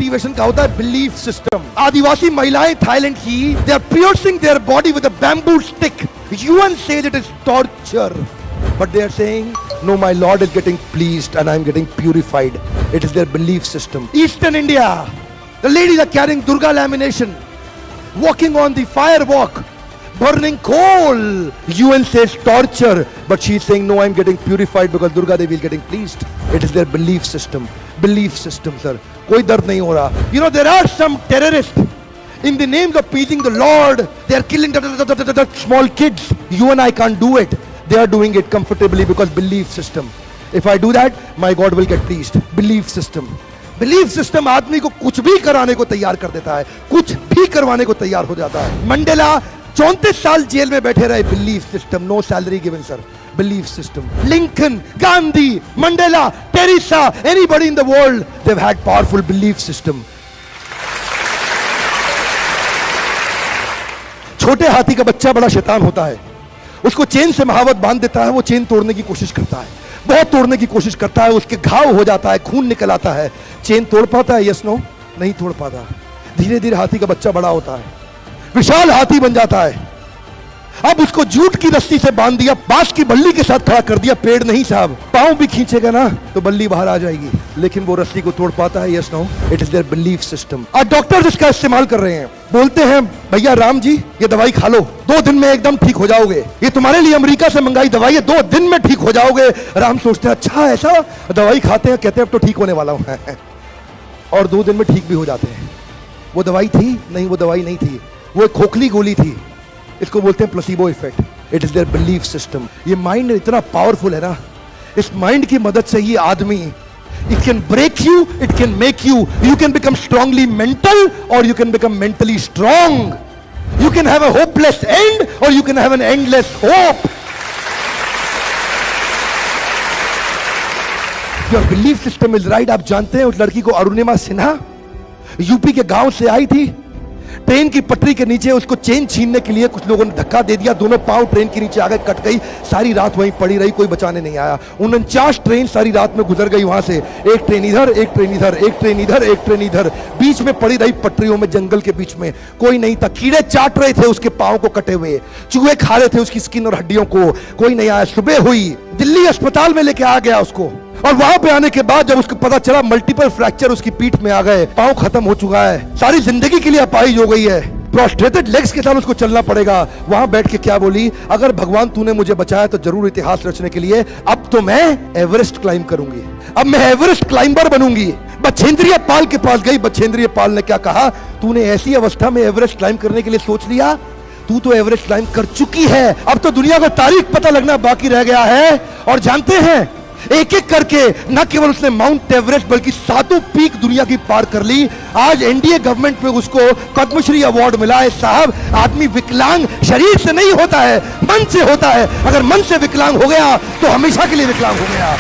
Activation का होता है बिलीफ सिस्टम। आदिवासी महिलाएं थाईलैंड की, they are piercing their body with a bamboo stick. UN says it is torture, but they are saying no, my Lord is getting pleased and I am getting purified. It is their belief system. Eastern India, the ladies are carrying Durga lamination, walking on the fire walk, burning coal. UN says torture, but she is saying no, I am getting purified because Durga Devi is getting pleased. It is their belief system. Belief system, sir. कोई दर्द नहीं हो रहा. You know, there are some terrorists in the names of pleasing the Lord. They are killing the small kids. You and I can't do it. They are doing it comfortably because belief system. If I do that, my God will get pleased. Belief system. Belief system आदमी को कुछ भी कराने को तैयार कर देता है, कुछ भी करवाने को तैयार हो जाता है। मंडेला 34 साल जेल में बैठे रहे, belief system, no salary given sir. Belief system. Lincoln, Gandhi, Mandela, Teresa, anybody in the world, they've had powerful belief system. छोटे हाथी का बच्चा बड़ा शैतान होता है, उसको चेन से महावत बांध देता है, वो चेन तोड़ने की कोशिश करता है, बहुत तोड़ने की कोशिश करता है, उसके घाव हो जाता है, खून निकल आता है। चेन तोड़ पाता है? यस नो, नहीं तोड़ पाता। धीरे धीरे हाथी का बच्चा बड़ा होता है, विशाल हाथी बन जाता है। अब उसको जूट की रस्सी से बांध दिया, बांस की बल्ली के साथ खड़ा कर दिया। पेड़ नहीं साहब, पांव भी खींचेगा ना तो बल्ली बाहर आ जाएगी, लेकिन वो रस्सी को तोड़ पाता है? Yes no, it is their belief system. और डॉक्टर इसका इस्तेमाल कर रहे हैं, बोलते हैं भैया राम जी ये दवाई खा लो, 2 दिन में एकदम ठीक हो जाओगे, ये तुम्हारे लिए अमेरिका से मंगाई दवाई है, 2 दिन में ठीक हो जाओगे। राम सोचते हैं अच्छा ऐसा, दवाई खाते हैं, कहते हैं अब तो ठीक होने वाला हूं और 2 दिन में ठीक भी हो जाते हैं। वो दवाई थी? नहीं, वो दवाई नहीं थी, वो एक खोखली गोली थी। इसको बोलते हैं placebo effect. It is their belief system. ये माइंड इतना पावरफुल है ना, इस माइंड की मदद से ही आदमी, it can break you, it can make you, you can become strongly mental और you can become mentally strong. You can have a hopeless end और you can have an endless hope. Your belief system is right. आप जानते हैं उस लड़की को, Arunima Sinha, UP के गांव से आई थी, ट्रेन की पटरी के नीचे उसको चेन छीनने के लिए कुछ लोगों ने धक्का दे दिया, दोनों पांव ट्रेन के नीचे आ गए, कट गई, सारी रात वहीं पड़ी रही, कोई बचाने नहीं आया। 49 ट्रेन सारी रात में गुजर गई वहां से, एक ट्रेन इधर, एक ट्रेन इधर, एक ट्रेन इधर, एक ट्रेन इधर, बीच में पड़ी रही पटरियों में, जंगल के बीच में, कोई नहीं था। कीड़े चाट रहे थे उसके पांव को कटे हुए, चूहे खा रहे थे उसकी स्किन और हड्डियों को, कोई नहीं आया। सुबह हुई, दिल्ली अस्पताल में लेके आ गया उसको, और वहां पे आने के बाद जब उसको पता चला मल्टीपल फ्रैक्चर उसकी पीठ में आ गए, पांव खत्म हो चुका है, सारी जिंदगी के लिए अपाहिज हो गई है, प्रोस्ट्रेटेड लेग्स के साथ उसको चलना पड़ेगा। वहां बैठ के क्या बोली, अगर भगवान तूने मुझे बचाया तो जरूर इतिहास रचने के लिए, अब तो मैं एवरेस्ट क्लाइम करूंगी, अब मैं एवरेस्ट क्लाइंबर बनूंगी। बछेंद्रिय पाल के पास गई, बछेंद्रिय पाल ने क्या कहा, तूने ऐसी अवस्था में एवरेस्ट क्लाइम करने के लिए सोच लिया, तू तो एवरेस्ट क्लाइम कर चुकी है, अब तो दुनिया को तारीख पता लगना बाकी रह गया है। और जानते हैं, एक एक करके न केवल उसने माउंट एवरेस्ट बल्कि 7 पीक दुनिया की पार कर ली। आज एनडीए गवर्नमेंट में उसको पद्मश्री अवार्ड मिला है। साहब, आदमी विकलांग शरीर से नहीं होता है, मन से होता है। अगर मन से विकलांग हो गया तो हमेशा के लिए विकलांग हो गया।